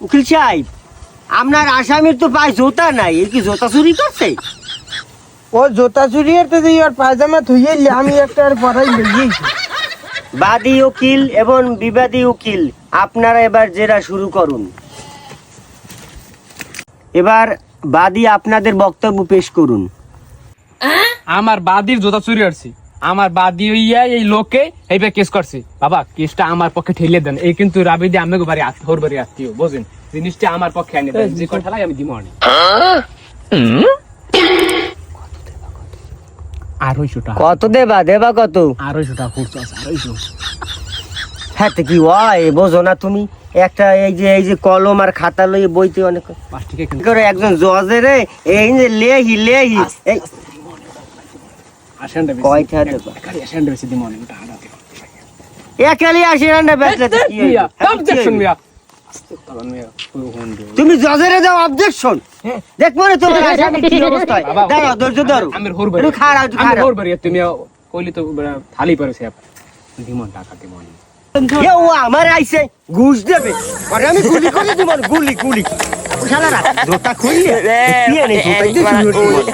উকিল সাহেব, আপনার আসামির তো পায়ে জোতা নাই, এই কি জোতা চুরি করছে? ও জোতা চুরি করতে দিয়ে আর পায়জামা ধুইয়ে আমি একটা আর পরাই লইয়েছি। বাদী উকিল এবং বিবাদী উকিল, আপনারা এবার জেরা শুরু করুন। এবার বাদী আপনাদের বক্তব্য পেশ করুন। আমার বাদীর জোতা চুরি করছি, আমার বাদী হইয়া এই লোকে এইভাবে কেস করছি। বাবা কেসটা আমার পক্ষে ঠেলে দেন, এই কিন্তু রাবিদি আমাকে বাড়ি হোর বাড়ি আত্মীয়, বোঝেন, জিনিসটা আমার পক্ষে আনে দেন, যে কথা লাগে আমি দিব অনেক। আড়াইশোটা। কত দেবা? দেবা কত? 250 খরচ আছে, 250। হ্যাঁ, তো কি হয় বোঝো না তুমি? একটা এই যে কলম আর খাতা লইয়ে বইতে অনেক 5 টাকা এখানে। করে একজন জজের এই যে লেহি এই আসেনটা বেশি। কয়টা দেবা? একালি আসেনটা বেশি দিব অনেক, ওটা হারাতে। একালি 80 রান্না বেচলে তো কি হইলো? অবজেকশন মিয়া। আস্তে মিয়া, পুরো হন দিও। তুমি জজেরে দাও অবজেকশন। দেখবো না তোমার আসামি কি অবস্থা হয়। বাবা, দাঁড়াও, ধৈর্য ধরো। আমের হোর বাড়ি। একটু খাড়াও, একটু আমের খাড়াও। হোর বাড়ি, তুমি কইলি তো থালি পারেছে দিমন টাকা দিমন। এ ও আমার আইছে ঘুষ দেবে, পরে আমি গুলি করে দিব, গুলি। ও শালারা জোতা খুললে, কি আনে জোতা দিয়ে শুরু করতে বলে।